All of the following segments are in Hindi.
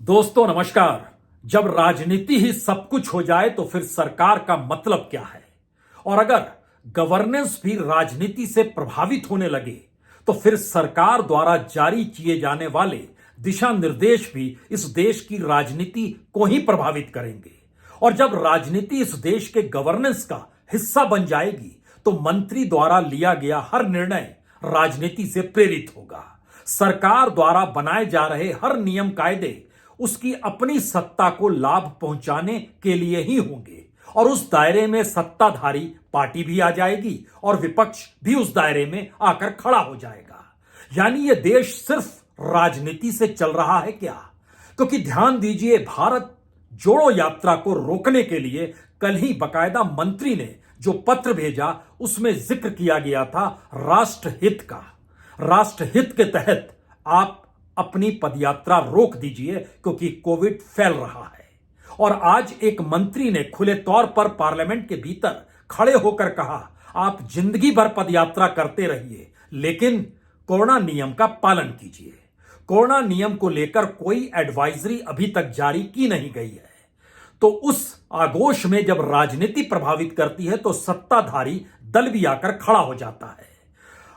दोस्तों नमस्कार। जब राजनीति ही सब कुछ हो जाए तो फिर सरकार का मतलब क्या है? और अगर गवर्नेंस भी राजनीति से प्रभावित होने लगे तो फिर सरकार द्वारा जारी किए जाने वाले दिशा निर्देश भी इस देश की राजनीति को ही प्रभावित करेंगे। और जब राजनीति इस देश के गवर्नेंस का हिस्सा बन जाएगी तो मंत्री द्वारा लिया गया हर निर्णय राजनीति से प्रेरित होगा। सरकार द्वारा बनाए जा रहे हर नियम कायदे उसकी अपनी सत्ता को लाभ पहुंचाने के लिए ही होंगे और उस दायरे में सत्ताधारी पार्टी भी आ जाएगी और विपक्ष भी उस दायरे में आकर खड़ा हो जाएगा। यानी यह देश सिर्फ राजनीति से चल रहा है क्या? क्योंकि ध्यान दीजिए, भारत जोड़ो यात्रा को रोकने के लिए कल ही मंत्री ने जो पत्र भेजा उसमें जिक्र किया गया था राष्ट्रहित का। राष्ट्रहित के तहत आप अपनी पदयात्रा रोक दीजिए क्योंकि कोविड फैल रहा है। और आज एक मंत्री ने खुले तौर पर पार्लियामेंट के भीतर खड़े होकर कहा, आप जिंदगी भर पदयात्रा करते रहिए लेकिन कोरोना नियम का पालन कीजिए। कोरोना नियम को लेकर कोई एडवाइजरी अभी तक जारी की नहीं गई है। तो उस आगोश में जब राजनीति प्रभावित करती है तो सत्ताधारी दल भी आकर खड़ा हो जाता है।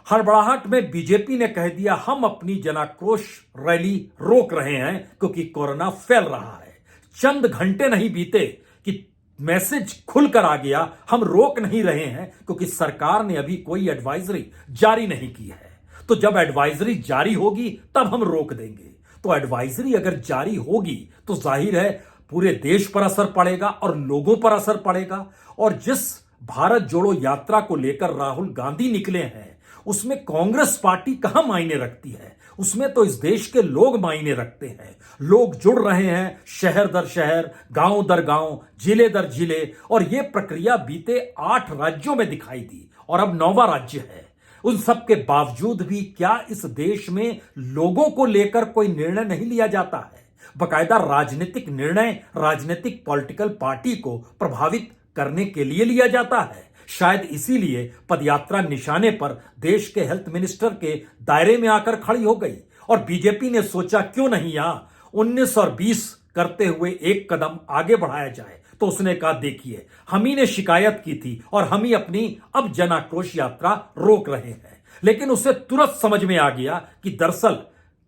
हड़बड़ाहट में बीजेपी ने कह दिया, हम अपनी जनाक्रोश रैली रोक रहे हैं क्योंकि कोरोना फैल रहा है। चंद घंटे नहीं बीते कि मैसेज खुलकर आ गया, हम रोक नहीं रहे हैं क्योंकि सरकार ने अभी कोई एडवाइजरी जारी नहीं की है। तो जब एडवाइजरी जारी होगी तब हम रोक देंगे। तो एडवाइजरी अगर जारी होगी तो जाहिर है पूरे देश पर असर पड़ेगा और लोगों पर असर पड़ेगा। और जिस भारत जोड़ो यात्रा को लेकर राहुल गांधी निकले हैं उसमें कांग्रेस पार्टी कहां मायने रखती है? उसमें तो इस देश के लोग मायने रखते हैं। लोग जुड़ रहे हैं शहर दर शहर, गांव दर गांव, जिले दर जिले। और यह प्रक्रिया बीते 8 राज्यों में दिखाई दी और अब 9वां राज्य है। उन सब के बावजूद भी क्या इस देश में लोगों को लेकर कोई निर्णय नहीं लिया जाता है? बाकायदा राजनीतिक निर्णय राजनीतिक पॉलिटिकल पार्टी को प्रभावित करने के लिए लिया जाता है। शायद इसीलिए पदयात्रा निशाने पर देश के हेल्थ मिनिस्टर के दायरे में आकर खड़ी हो गई। और बीजेपी ने सोचा क्यों नहीं यहां 19 और 20 करते हुए एक कदम आगे बढ़ाया जाए। तो उसने कहा, देखिए हम ही ने शिकायत की थी और हम ही अपनी अब जन आक्रोश यात्रा रोक रहे हैं। लेकिन उसे तुरंत समझ में आ गया कि दरअसल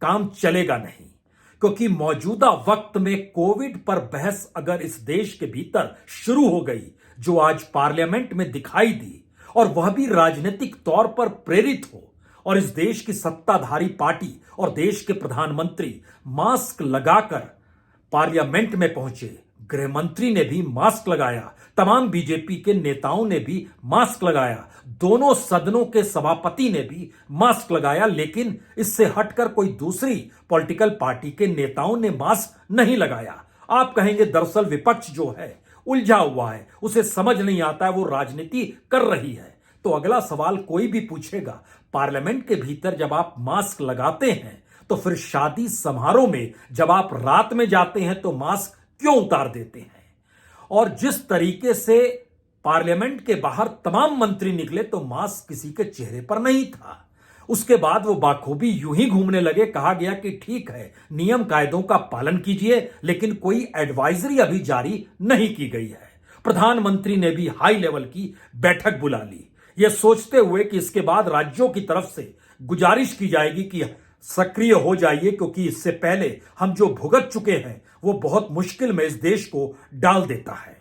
काम चलेगा नहीं, क्योंकि मौजूदा वक्त में कोविड पर बहस अगर इस देश के भीतर शुरू हो गई जो आज पार्लियामेंट में दिखाई दी और वह भी राजनीतिक तौर पर प्रेरित हो और इस देश की सत्ताधारी पार्टी और देश के प्रधानमंत्री मास्क लगाकर पार्लियामेंट में पहुंचे, गृह मंत्री ने भी मास्क लगाया, तमाम बीजेपी के नेताओं ने भी मास्क लगाया, दोनों सदनों के सभापति ने भी मास्क लगाया, लेकिन इससे हटकर कोई दूसरी पॉलिटिकल पार्टी के नेताओं ने मास्क नहीं लगाया। आप कहेंगे दरअसल विपक्ष जो है उलझा हुआ है, उसे समझ नहीं आता है, वो राजनीति कर रही है। तो अगला सवाल कोई भी पूछेगा, पार्लियामेंट के भीतर जब आप मास्क लगाते हैं तो फिर शादी समारोह में जब आप रात में जाते हैं तो मास्क क्यों उतार देते हैं? और जिस तरीके से पार्लियामेंट के बाहर तमाम मंत्री निकले तो मास्क किसी के चेहरे पर नहीं था। उसके बाद वो बाखूबी यूं ही घूमने लगे। कहा गया कि ठीक है, नियम कायदों का पालन कीजिए, लेकिन कोई एडवाइजरी अभी जारी नहीं की गई है। प्रधानमंत्री ने भी हाई लेवल की बैठक बुला ली, यह सोचते हुए कि इसके बाद राज्यों की तरफ से गुजारिश की जाएगी कि सक्रिय हो जाइए, क्योंकि इससे पहले हम जो भुगत चुके हैं वो बहुत मुश्किल में इस देश को डाल देता है।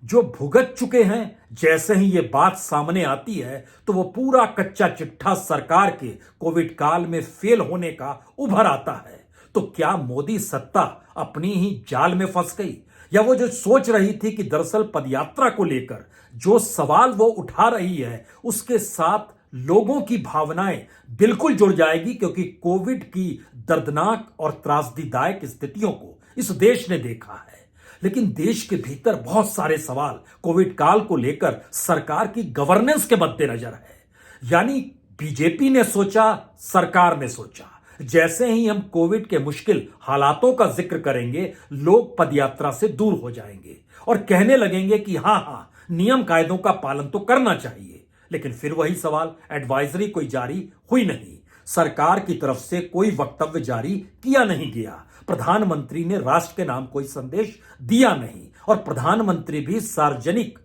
जो भुगत चुके हैं, जैसे ही ये बात सामने आती है तो वो पूरा कच्चा चिट्ठा सरकार के कोविड काल में फेल होने का उभर आता है। तो क्या मोदी सत्ता अपनी ही जाल में फंस गई, या वो जो सोच रही थी कि दरअसल पदयात्रा को लेकर जो सवाल वो उठा रही है उसके साथ लोगों की भावनाएं बिल्कुल जुड़ जाएगी, क्योंकि कोविड की दर्दनाक और त्रासदीदायक स्थितियों को इस देश ने देखा है। लेकिन देश के भीतर बहुत सारे सवाल कोविड काल को लेकर सरकार की गवर्नेंस के मद्देनजर है। यानी बीजेपी ने सोचा, सरकार ने सोचा, जैसे ही हम कोविड के मुश्किल हालातों का जिक्र करेंगे लोग पदयात्रा से दूर हो जाएंगे और कहने लगेंगे कि हां नियम कायदों का पालन तो करना चाहिए। लेकिन फिर वही सवाल, एडवाइजरी कोई जारी हुई नहीं, सरकार की तरफ से कोई वक्तव्य जारी किया नहीं गया। प्रधानमंत्री ने राष्ट्र के नाम कोई संदेश दिया नहीं और प्रधानमंत्री भी सार्वजनिक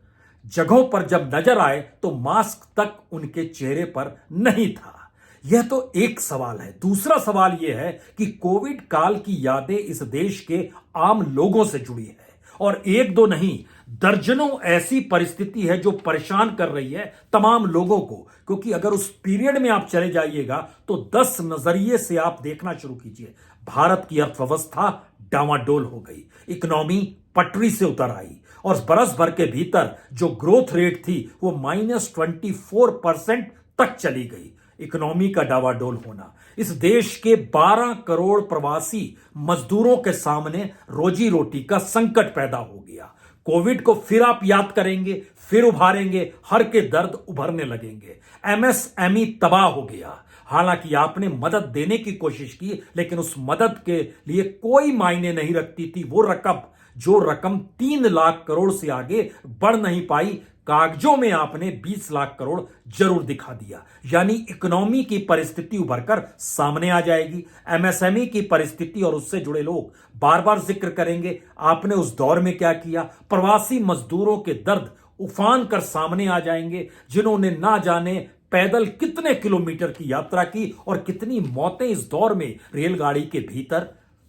जगहों पर जब नजर आए तो मास्क तक उनके चेहरे पर नहीं था। यह तो एक सवाल है। दूसरा सवाल यह है कि कोविड काल की यादें इस देश के आम लोगों से जुड़ी है और एक दो नहीं, दर्जनों ऐसी परिस्थिति है जो परेशान कर रही है तमाम लोगों को। क्योंकि अगर उस पीरियड में आप चले जाइएगा तो 10 नजरिए से आप देखना शुरू कीजिए। भारत की अर्थव्यवस्था डामाडोल हो गई, इकोनॉमी पटरी से उतर आई और बरस भर के भीतर जो ग्रोथ रेट थी वो -24% तक चली गई। इकोनॉमी का डावाडोल होना, इस देश के 12 करोड़ प्रवासी मजदूरों के सामने रोजी रोटी का संकट पैदा हो गया। कोविड को फिर आप याद करेंगे, फिर उभारेंगे, हर के दर्द उभरने लगेंगे। एमएसएमई तबाह हो गया। हालांकि आपने मदद देने की कोशिश की, लेकिन उस मदद के लिए कोई मायने नहीं रखती थी वो रकम, जो रकम 3 लाख करोड़ से आगे बढ़ नहीं पाई। कागजों में आपने 20 लाख करोड़ जरूर दिखा दिया। यानी इकोनॉमी की परिस्थिति उभरकर सामने आ जाएगी। एमएसएमई की परिस्थिति और उससे जुड़े लोग बार बार जिक्र करेंगे आपने उस दौर में क्या किया। प्रवासी मजदूरों के दर्द उफान कर सामने आ जाएंगे, जिन्होंने ना जाने पैदल कितने किलोमीटर की यात्रा की और कितनी मौतें इस दौर में रेलगाड़ी के भीतर,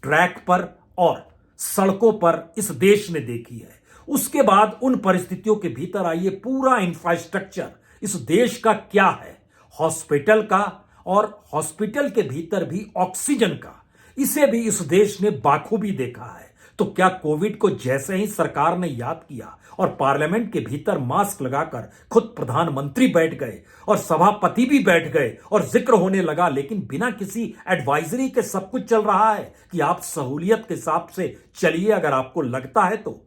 ट्रैक पर और सड़कों पर इस देश ने देखी है। उसके बाद उन परिस्थितियों के भीतर आइए, पूरा इंफ्रास्ट्रक्चर इस देश का क्या है, हॉस्पिटल का और हॉस्पिटल के भीतर भी ऑक्सीजन का, इसे भी इस देश ने बाखूबी देखा है। तो क्या कोविड को जैसे ही सरकार ने याद किया और पार्लियामेंट के भीतर मास्क लगाकर खुद प्रधानमंत्री बैठ गए और सभापति भी बैठ गए और जिक्र होने लगा, लेकिन बिना किसी एडवाइजरी के सब कुछ चल रहा है कि आप सहूलियत के हिसाब से चलिए अगर आपको लगता है तो।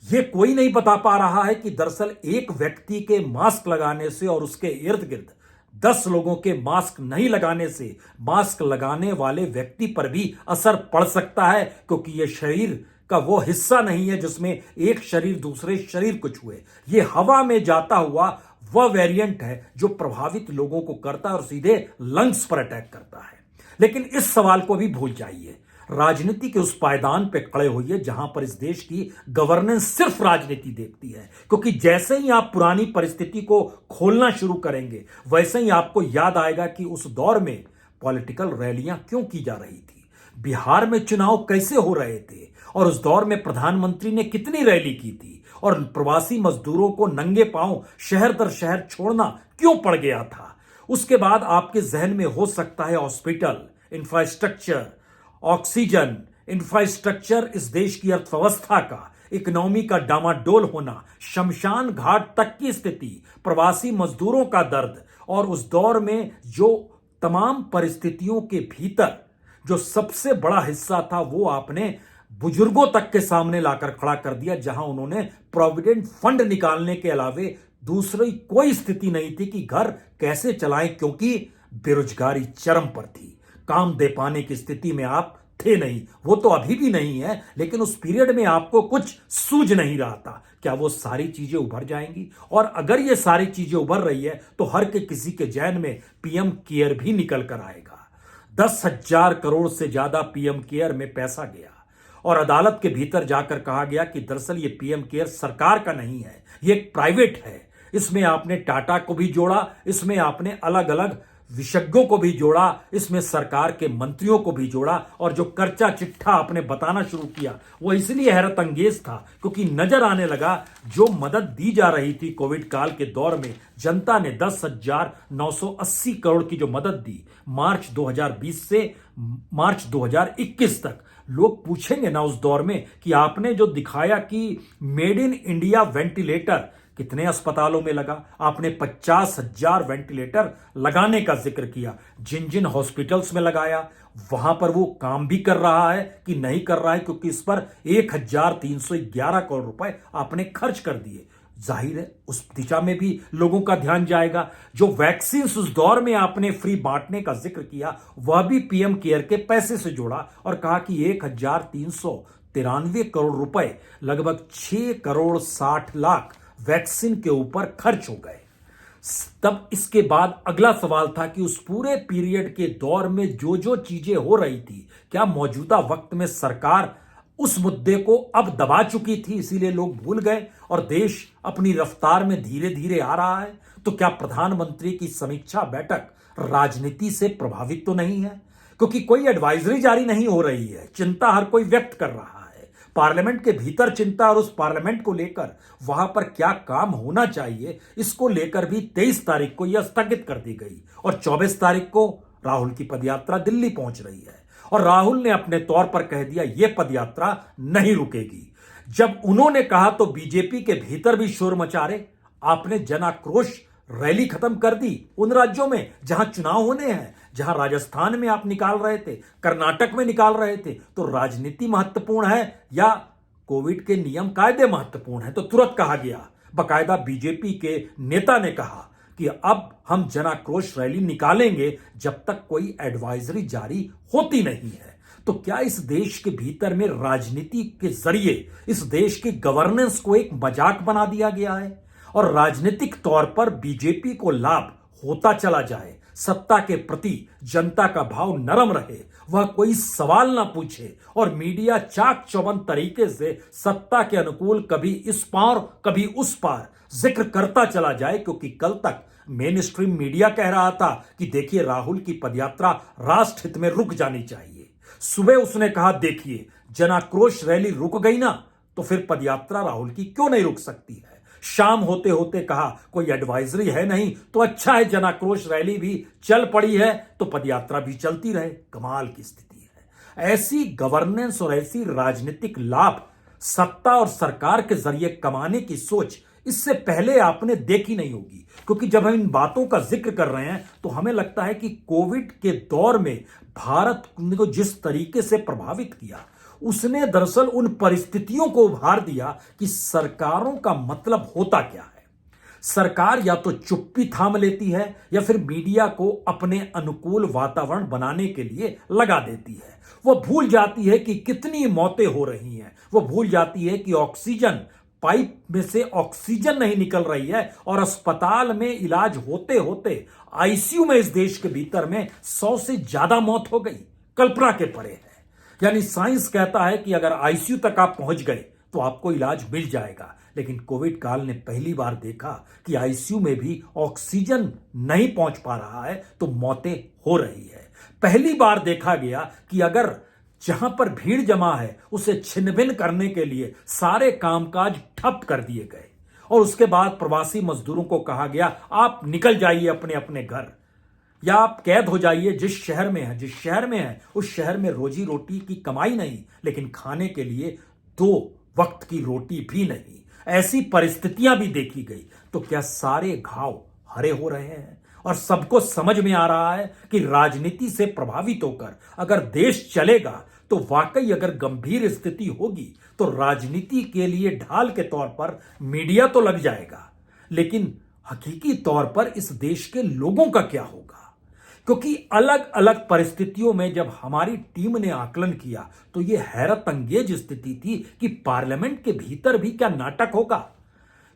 यह कोई नहीं बता पा रहा है कि दरअसल एक व्यक्ति के मास्क लगाने से और उसके इर्द गिर्द 10 लोगों के मास्क नहीं लगाने से मास्क लगाने वाले व्यक्ति पर भी असर पड़ सकता है, क्योंकि यह शरीर का वो हिस्सा नहीं है जिसमें एक शरीर दूसरे शरीर को छुए। यह हवा में जाता हुआ वह वेरिएंट है जो प्रभावित लोगों को करता है और सीधे लंग्स पर अटैक करता है। लेकिन इस सवाल को भी भूल जाइए, राजनीति के उस पायदान पे खड़े होइए जहां पर इस देश की गवर्नेंस सिर्फ राजनीति देखती है। क्योंकि जैसे ही आप पुरानी परिस्थिति को खोलना शुरू करेंगे, वैसे ही आपको याद आएगा कि उस दौर में पॉलिटिकल रैलियां क्यों की जा रही थी, बिहार में चुनाव कैसे हो रहे थे और उस दौर में प्रधानमंत्री ने कितनी रैली की थी और प्रवासी मजदूरों को नंगे पांव शहर दर शहर छोड़ना क्यों पड़ गया था। उसके बाद आपके जहन में हो सकता है हॉस्पिटल, इंफ्रास्ट्रक्चर, ऑक्सीजन, इंफ्रास्ट्रक्चर इस देश की अर्थव्यवस्था का, इकोनॉमी का डामाडोल होना, शमशान घाट तक की स्थिति, प्रवासी मजदूरों का दर्द और उस दौर में जो तमाम परिस्थितियों के भीतर जो सबसे बड़ा हिस्सा था वो आपने बुजुर्गों तक के सामने लाकर खड़ा कर दिया, जहां उन्होंने प्रोविडेंट फंड निकालने के अलावे दूसरी कोई स्थिति नहीं थी कि घर कैसे चलाएं, क्योंकि बेरोजगारी चरम पर थी। काम दे पाने की स्थिति में आप थे नहीं, वो तो अभी भी नहीं है, लेकिन उस पीरियड में आपको कुछ सूझ नहीं रहा था। क्या वो सारी चीजें उभर जाएंगी? और अगर ये सारी चीजें उभर रही है तो हर के किसी के जहन में पीएम केयर भी निकल कर आएगा। 10,000 करोड़ से ज्यादा पीएम केयर में पैसा गया और अदालत के भीतर जाकर कहा गया कि दरअसल ये पीएम केयर सरकार का नहीं है, ये एक प्राइवेट है। इसमें आपने टाटा को भी जोड़ा, इसमें आपने अलग अलग विशेषज्ञों को भी जोड़ा, इसमें सरकार के मंत्रियों को भी जोड़ा और जो कर्चा चिट्ठा आपने बताना शुरू किया वो इसलिए हैरत अंगेज था क्योंकि नजर आने लगा जो मदद दी जा रही थी कोविड काल के दौर में, जनता ने 10,980 करोड़ की जो मदद दी मार्च 2020 से मार्च 2021 तक। लोग पूछेंगे ना उस दौर में कि आपने जो दिखाया कि मेड इन इंडिया वेंटिलेटर कितने अस्पतालों में लगा, आपने 50,000 वेंटिलेटर लगाने का जिक्र किया, जिन जिन हॉस्पिटल्स में लगाया वहां पर वो काम भी कर रहा है कि नहीं कर रहा है, क्योंकि इस पर 1,311 करोड़ रुपए आपने खर्च कर दिए। जाहिर है उस दिशा में भी लोगों का ध्यान जाएगा। जो वैक्सीन उस दौर में आपने फ्री बांटने का जिक्र किया वह भी पीएम केयर के पैसे से जोड़ा और कहा कि 1,393 करोड़ रुपए, लगभग 6 करोड़ 60 लाख वैक्सीन के ऊपर खर्च हो गए। तब इसके बाद अगला सवाल था कि उस पूरे पीरियड के दौर में जो जो चीजें हो रही थी, क्या मौजूदा वक्त में सरकार उस मुद्दे को अब दबा चुकी थी, इसीलिए लोग भूल गए और देश अपनी रफ्तार में धीरे धीरे आ रहा है? तो क्या प्रधानमंत्री की समीक्षा बैठक राजनीति से प्रभावित तो नहीं है? क्योंकि कोई एडवाइजरी जारी नहीं हो रही है, चिंता हर कोई व्यक्त कर रहा है, पार्लियामेंट के भीतर चिंता, और उस पार्लियामेंट को लेकर वहां पर क्या काम होना चाहिए, इसको लेकर भी 23 तारीख को यह स्थगित कर दी गई और 24 तारीख को राहुल की पदयात्रा दिल्ली पहुंच रही है। और राहुल ने अपने तौर पर कह दिया यह पदयात्रा नहीं रुकेगी। जब उन्होंने कहा तो बीजेपी के भीतर भी शोर मचा रहे। आपने जन आक्रोश रैली खत्म कर दी उन राज्यों में जहां चुनाव होने हैं, जहां राजस्थान में आप निकाल रहे थे, कर्नाटक में निकाल रहे थे। तो राजनीति महत्वपूर्ण है या कोविड के नियम कायदे महत्वपूर्ण है? तो तुरंत कहा गया, बकायदा बीजेपी के नेता ने कहा कि अब हम जन आक्रोश रैली निकालेंगे जब तक कोई एडवाइजरी जारी होती नहीं है। तो क्या इस देश के भीतर में राजनीति के जरिए इस देश की गवर्नेंस को एक मजाक बना दिया गया है और राजनीतिक तौर पर बीजेपी को लाभ होता चला जाए, सत्ता के प्रति जनता का भाव नरम रहे, वह कोई सवाल ना पूछे और मीडिया चाक चौबंद तरीके से सत्ता के अनुकूल कभी इस पार कभी उस पार जिक्र करता चला जाए? क्योंकि कल तक मेन स्ट्रीम मीडिया कह रहा था कि देखिए राहुल की पदयात्रा राष्ट्र हित में रुक जानी चाहिए। सुबह उसने कहा देखिए जन आक्रोश रैली रुक गई ना तो फिर पदयात्रा राहुल की क्यों नहीं रुक सकती है। शाम होते होते कहा कोई एडवाइजरी है नहीं तो अच्छा है, जन आक्रोश रैली भी चल पड़ी है तो पदयात्रा भी चलती रहे। कमाल की स्थिति है। ऐसी गवर्नेंस और ऐसी राजनीतिक लाभ सत्ता और सरकार के जरिए कमाने की सोच इससे पहले आपने देखी नहीं होगी। क्योंकि जब हम इन बातों का जिक्र कर रहे हैं तो हमें लगता है कि कोविड के दौर में भारत को जिस तरीके से प्रभावित किया, उसने दरअसल उन परिस्थितियों को उभार दिया कि सरकारों का मतलब होता क्या है। सरकार या तो चुप्पी थाम लेती है या फिर मीडिया को अपने अनुकूल वातावरण बनाने के लिए लगा देती है। वह भूल जाती है कि कितनी मौतें हो रही हैं, वह भूल जाती है कि ऑक्सीजन पाइप में से ऑक्सीजन नहीं निकल रही है और अस्पताल में इलाज होते होते आईसीयू में इस देश के भीतर में 100 से ज्यादा मौत हो गई। कल्पना के परे है। यानी साइंस कहता है कि अगर आईसीयू तक आप पहुंच गए तो आपको इलाज मिल जाएगा, लेकिन कोविड काल ने पहली बार देखा कि आईसीयू में भी ऑक्सीजन नहीं पहुंच पा रहा है तो मौतें हो रही है। पहली बार देखा गया कि अगर जहां पर भीड़ जमा है उसे छिन्न-भिन्न करने के लिए सारे कामकाज ठप कर दिए गए और उसके बाद प्रवासी मजदूरों को कहा गया आप निकल जाइए अपने अपने घर या आप कैद हो जाइए जिस शहर में है उस शहर में रोजी रोटी की कमाई नहीं, लेकिन खाने के लिए 2 वक्त की रोटी भी नहीं। ऐसी परिस्थितियां भी देखी गई। तो क्या सारे घाव हरे हो रहे हैं? और सबको समझ में आ रहा है कि राजनीति से प्रभावित होकर अगर देश चलेगा तो वाकई अगर गंभीर स्थिति होगी तो राजनीति के लिए ढाल के तौर पर मीडिया तो लग जाएगा, लेकिन हकीकी तौर पर इस देश के लोगों का क्या होगा? क्योंकि अलग अलग परिस्थितियों में जब हमारी टीम ने आकलन किया तो यह हैरत अंगेज स्थिति थी कि पार्लियामेंट के भीतर भी क्या नाटक होगा।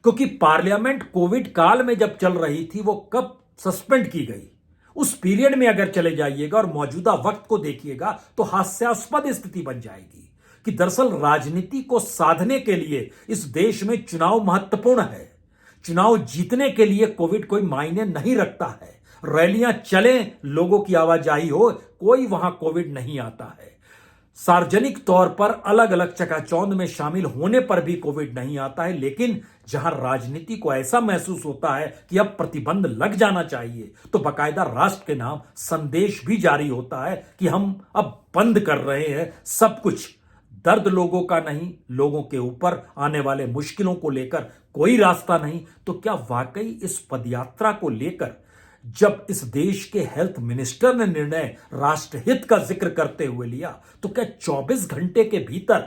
क्योंकि पार्लियामेंट कोविड काल में जब चल रही थी वो कब सस्पेंड की गई, उस पीरियड में अगर चले जाइएगा और मौजूदा वक्त को देखिएगा तो हास्यास्पद स्थिति बन जाएगी कि दरअसल राजनीति को साधने के लिए इस देश में चुनाव महत्वपूर्ण है। चुनाव जीतने के लिए कोविड कोई मायने नहीं रखता है। रैलियां चलें, लोगों की आवाजाही हो, कोई वहां कोविड नहीं आता है। सार्वजनिक तौर पर अलग अलग चकाचौंध में शामिल होने पर भी कोविड नहीं आता है, लेकिन जहां राजनीति को ऐसा महसूस होता है कि अब प्रतिबंध लग जाना चाहिए तो बकायदा राष्ट्र के नाम संदेश भी जारी होता है कि हम अब बंद कर रहे हैं सब कुछ। दर्द लोगों का नहीं, लोगों के ऊपर आने वाले मुश्किलों को लेकर कोई रास्ता नहीं। तो क्या वाकई इस पदयात्रा को लेकर जब इस देश के हेल्थ मिनिस्टर ने निर्णय राष्ट्रहित का जिक्र करते हुए लिया तो क्या 24 घंटे के भीतर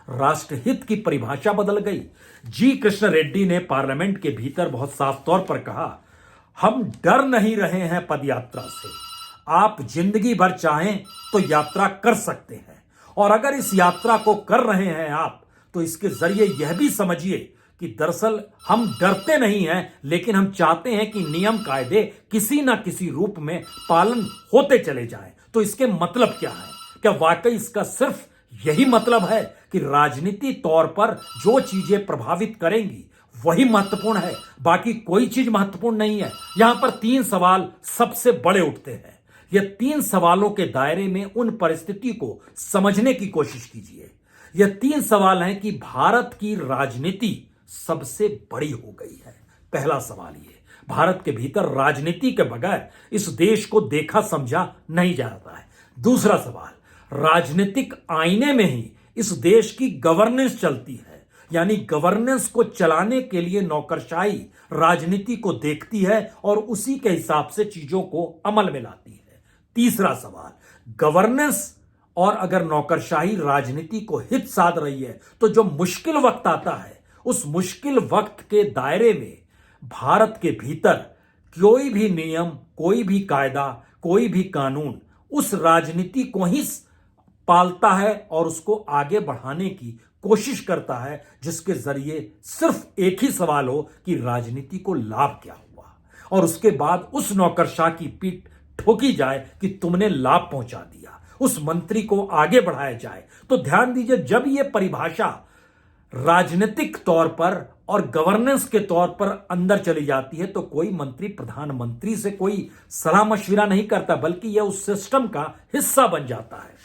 राष्ट्रहित की परिभाषा बदल गई? जी कृष्ण रेड्डी ने पार्लियामेंट के भीतर बहुत साफ तौर पर कहा, हम डर नहीं रहे हैं पदयात्रा से, आप जिंदगी भर चाहें तो यात्रा कर सकते हैं और अगर इस यात्रा को कर रहे हैं आप तो इसके जरिए यह भी समझिए कि दरअसल हम डरते नहीं हैं, लेकिन हम चाहते हैं कि नियम कायदे किसी ना किसी रूप में पालन होते चले जाएं। तो इसके मतलब क्या है? क्या वाकई इसका सिर्फ यही मतलब है कि राजनीति तौर पर जो चीजें प्रभावित करेंगी वही महत्वपूर्ण है, बाकी कोई चीज महत्वपूर्ण नहीं है? यहां पर 3 सवाल सबसे बड़े उठते हैं। ये 3 सवालों के दायरे में उन परिस्थिति को समझने की कोशिश कीजिए। ये 3 सवाल हैं कि भारत की राजनीति सबसे बड़ी हो गई है। पहला सवाल ये, भारत के भीतर राजनीति के बगैर इस देश को देखा समझा नहीं जाता है। दूसरा सवाल, राजनीतिक आईने में ही इस देश की गवर्नेंस चलती है, यानी गवर्नेंस को चलाने के लिए नौकरशाही राजनीति को देखती है और उसी के हिसाब से चीजों को अमल में लाती है। तीसरा सवाल, गवर्नेंस और अगर नौकरशाही राजनीति को हित साध रही है तो जो मुश्किल वक्त आता है, उस मुश्किल वक्त के दायरे में भारत के भीतर कोई भी नियम, कोई भी कायदा, कोई भी कानून उस राजनीति को ही पालता है और उसको आगे बढ़ाने की कोशिश करता है, जिसके जरिए सिर्फ एक ही सवाल हो कि राजनीति को लाभ क्या हुआ, और उसके बाद उस नौकरशाह की पीठ ठोकी जाए कि तुमने लाभ पहुंचा दिया, उस मंत्री को आगे बढ़ाया जाए। तो ध्यान दीजिए, जब यह परिभाषा राजनीतिक तौर पर और गवर्नेंस के तौर पर अंदर चली जाती है तो कोई मंत्री प्रधानमंत्री से कोई सलाह मशविरा नहीं करता, बल्कि यह उस सिस्टम का हिस्सा बन जाता है।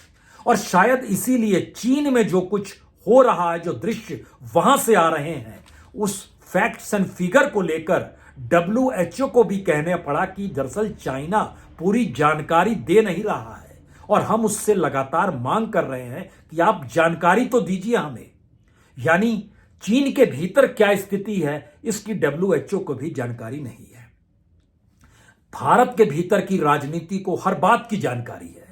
और शायद इसीलिए चीन में जो कुछ हो रहा है, जो दृश्य वहां से आ रहे हैं, उस फैक्ट्स एंड फिगर को लेकर WHO को भी कहने पड़ा कि दरअसल चाइना पूरी जानकारी दे नहीं रहा है और हम उससे लगातार मांग कर रहे हैं कि आप जानकारी तो दीजिए हमें। यानी चीन के भीतर क्या स्थिति है, इसकी WHO को भी जानकारी नहीं है। भारत के भीतर की राजनीति को हर बात की जानकारी है।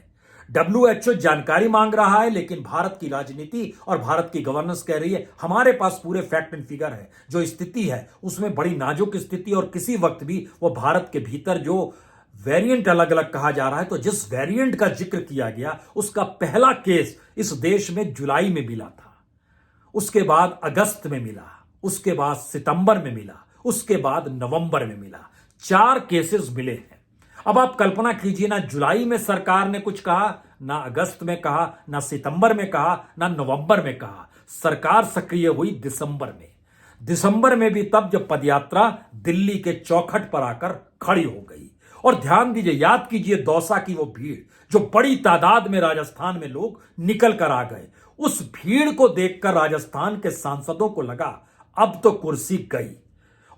WHO जानकारी मांग रहा है, लेकिन भारत की राजनीति और भारत की गवर्नेंस कह रही है हमारे पास पूरे फैक्ट एंड फिगर है। जो स्थिति है उसमें बड़ी नाजुक स्थिति, और किसी वक्त भी वो भारत के भीतर जो वेरिएंट अलग अलग कहा जा रहा है, तो जिस वेरिएंट का जिक्र किया गया उसका पहला केस इस देश में जुलाई में मिला था, उसके बाद अगस्त में मिला, उसके बाद सितंबर में मिला, उसके बाद नवंबर में मिला। 4 केसेस मिले हैं। अब आप कल्पना कीजिए, ना जुलाई में सरकार ने कुछ कहा, ना अगस्त में कहा, ना सितंबर में कहा, ना नवंबर में कहा। सरकार सक्रिय हुई दिसंबर में। दिसंबर में भी तब जब पदयात्रा दिल्ली के चौखट पर आकर खड़ी हो गई। और ध्यान दीजिए, याद कीजिए दौसा की वो भीड़, जो बड़ी तादाद में राजस्थान में लोग निकल कर आ गए। उस भीड़ को देखकर राजस्थान के सांसदों को लगा अब तो कुर्सी गई,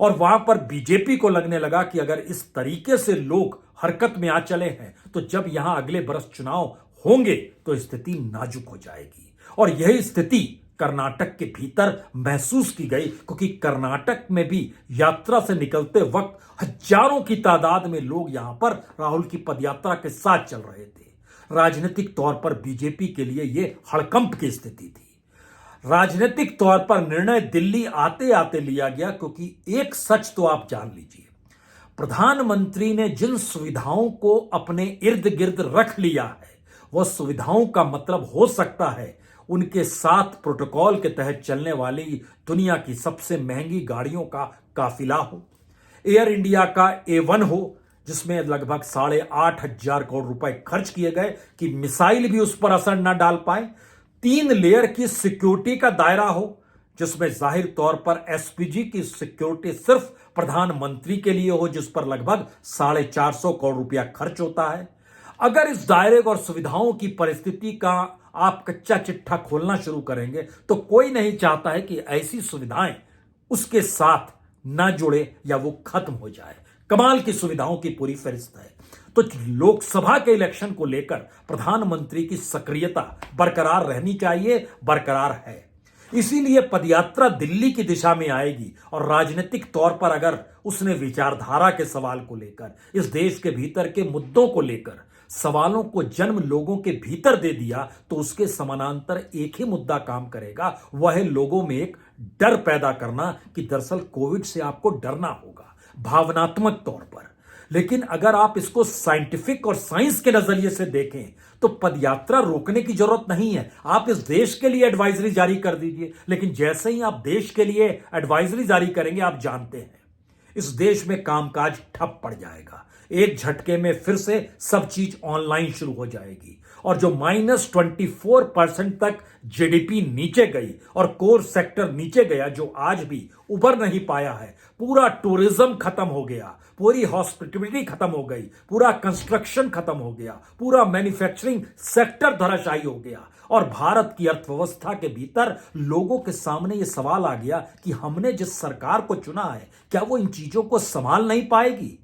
और वहां पर बीजेपी को लगने लगा कि अगर इस तरीके से लोग हरकत में आ चले हैं तो जब यहां अगले बरस चुनाव होंगे तो स्थिति नाजुक हो जाएगी। और यही स्थिति कर्नाटक के भीतर महसूस की गई, क्योंकि कर्नाटक में भी यात्रा से निकलते वक्त हजारों की तादाद में लोग यहां पर राहुल की पदयात्रा के साथ चल रहे थे। राजनीतिक तौर पर बीजेपी के लिए यह हड़कंप की स्थिति थी। राजनीतिक तौर पर निर्णय दिल्ली आते आते लिया गया, क्योंकि एक सच तो आप जान लीजिए, प्रधानमंत्री ने जिन सुविधाओं को अपने इर्द गिर्द रख लिया है, वह सुविधाओं का मतलब हो सकता है उनके साथ प्रोटोकॉल के तहत चलने वाली दुनिया की सबसे महंगी गाड़ियों का काफिला हो, एयर इंडिया का A1 हो, जिसमें लगभग 8,500 करोड़ रुपए खर्च किए गए कि मिसाइल भी उस पर असर न डाल पाए, 3 लेयर की सिक्योरिटी का दायरा हो, जिसमें जाहिर तौर पर SPG की सिक्योरिटी सिर्फ प्रधानमंत्री के लिए हो, जिस पर लगभग 450 करोड़ रुपया खर्च होता है। अगर इस दायरे और सुविधाओं की परिस्थिति का आप कच्चा चिट्ठा खोलना शुरू करेंगे तो कोई नहीं चाहता है कि ऐसी सुविधाएं उसके साथ ना जुड़े या वो खत्म हो जाए। कमाल की सुविधाओं की पूरी फहरिस्त है। तो लोकसभा के इलेक्शन को लेकर प्रधानमंत्री की सक्रियता बरकरार रहनी चाहिए, बरकरार है। इसीलिए पदयात्रा दिल्ली की दिशा में आएगी, और राजनीतिक तौर पर अगर उसने विचारधारा के सवाल को लेकर, इस देश के भीतर के मुद्दों को लेकर सवालों को जन्म लोगों के भीतर दे दिया, तो उसके समानांतर एक ही मुद्दा काम करेगा, वह है लोगों में एक डर पैदा करना कि दरअसल कोविड से आपको डरना होगा। भावनात्मक तौर पर लेकिन अगर आप इसको साइंटिफिक और साइंस के नजरिए से देखें तो पदयात्रा रोकने की जरूरत नहीं है। आप इस देश के लिए एडवाइजरी जारी कर दीजिए, लेकिन जैसे ही आप देश के लिए एडवाइजरी जारी करेंगे, आप जानते हैं इस देश में कामकाज ठप पड़ जाएगा। एक झटके में फिर से सब चीज ऑनलाइन शुरू हो जाएगी और जो -24% तक जीडीपी नीचे गई और कोर सेक्टर नीचे गया, जो आज भी उभर नहीं पाया है, पूरा टूरिज्म खत्म हो गया, पूरी हॉस्पिटलिटी खत्म हो गई, पूरा कंस्ट्रक्शन खत्म हो गया, पूरा मैन्युफैक्चरिंग सेक्टर धराशायी हो गया और भारत की अर्थव्यवस्था के भीतर लोगों के सामने यह सवाल आ गया कि हमने जिस सरकार को चुना है, क्या वो इन चीजों को संभाल नहीं पाएगी।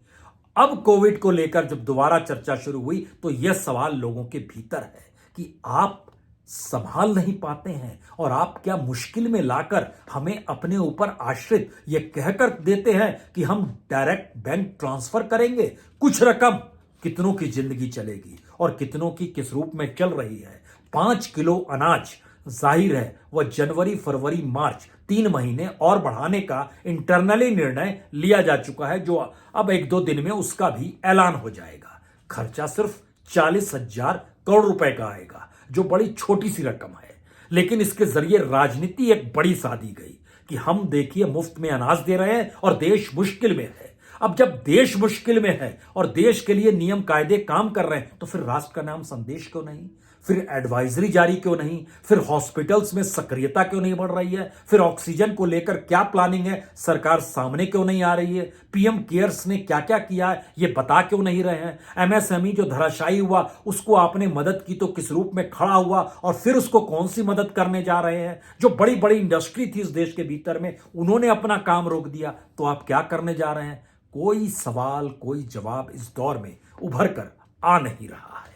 अब कोविड को लेकर जब दोबारा चर्चा शुरू हुई तो यह सवाल लोगों के भीतर है कि आप संभाल नहीं पाते हैं और आप क्या मुश्किल में लाकर हमें अपने ऊपर आश्रित यह कहकर देते हैं कि हम डायरेक्ट बैंक ट्रांसफर करेंगे कुछ रकम। कितनों की जिंदगी चलेगी और कितनों की किस रूप में चल रही है। 5 किलो अनाज जाहिर है वह जनवरी, फरवरी, मार्च 3 महीने और बढ़ाने का इंटरनली निर्णय लिया जा चुका है, जो अब 1-2 दिन में उसका भी ऐलान हो जाएगा। खर्चा सिर्फ 40,000 करोड़ रुपए का आएगा, जो बड़ी छोटी सी रकम है, लेकिन इसके जरिए राजनीति एक बड़ी साधी गई कि हम देखिए मुफ्त में अनाज दे रहे हैं और देश मुश्किल में है। अब जब देश मुश्किल में है और देश के लिए नियम कायदे काम कर रहे हैं तो फिर राष्ट्र का नाम संदेश क्यों नहीं, फिर एडवाइजरी जारी क्यों नहीं, फिर हॉस्पिटल्स में सक्रियता क्यों नहीं बढ़ रही है, फिर ऑक्सीजन को लेकर क्या प्लानिंग है, सरकार सामने क्यों नहीं आ रही है, पीएम केयर्स ने क्या क्या किया है ये बता क्यों नहीं रहे हैं। एमएसएमई जो धराशायी हुआ उसको आपने मदद की तो किस रूप में खड़ा हुआ और फिर उसको कौन सी मदद करने जा रहे हैं। जो बड़ी बड़ी इंडस्ट्री थी इस देश के भीतर में, उन्होंने अपना काम रोक दिया, तो आप क्या करने जा रहे हैं। कोई सवाल, कोई जवाब इस दौर में उभर कर आ नहीं रहा है।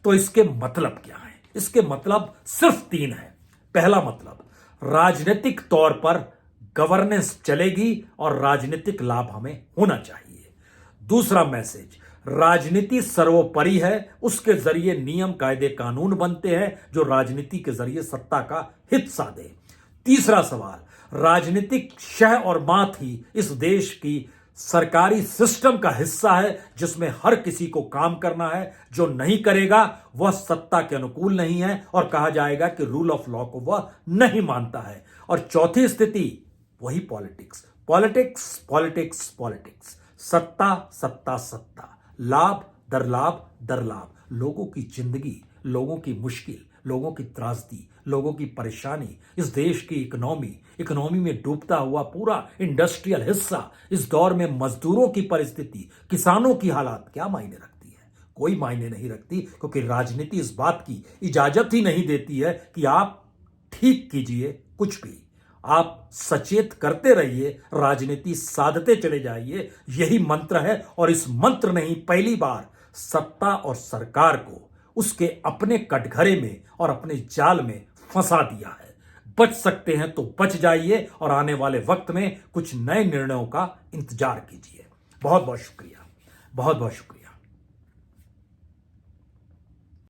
तो इसके मतलब क्या है? इसके मतलब सिर्फ 3 है। पहला मतलब, राजनीतिक तौर पर गवर्नेंस चलेगी और राजनीतिक लाभ हमें होना चाहिए। दूसरा मैसेज, राजनीति सर्वोपरि है, उसके जरिए नियम कायदे कानून बनते हैं जो राजनीति के जरिए सत्ता का हित साधे। तीसरा सवाल, राजनीतिक शह और मात ही इस देश की सरकारी सिस्टम का हिस्सा है जिसमें हर किसी को काम करना है। जो नहीं करेगा वह सत्ता के अनुकूल नहीं है और कहा जाएगा कि रूल ऑफ लॉ को वह नहीं मानता है। और चौथी स्थिति, वही पॉलिटिक्स, पॉलिटिक्स, पॉलिटिक्स, पॉलिटिक्स, सत्ता, सत्ता, सत्ता, लाभ दर लाभ दर लाभ, लोगों की जिंदगी, लोगों की मुश्किल, लोगों की त्रासदी, लोगों की परेशानी, इस देश की इकोनॉमी में डूबता हुआ पूरा इंडस्ट्रियल हिस्सा, इस दौर में मजदूरों की परिस्थिति, किसानों की हालात क्या मायने रखती है? कोई मायने नहीं रखती, क्योंकि राजनीति इस बात की इजाजत ही नहीं देती है कि आप ठीक कीजिए कुछ भी। आप सचेत करते रहिए, राजनीति साधते चले जाइए, यही मंत्र है। और इस मंत्र ने ही पहली बार सत्ता और सरकार को उसके अपने कटघरे में और अपने जाल में फंसा दिया है। बच सकते हैं तो बच जाइए और आने वाले वक्त में कुछ नए निर्णयों का इंतजार कीजिए। बहुत बहुत शुक्रिया, बहुत बहुत शुक्रिया।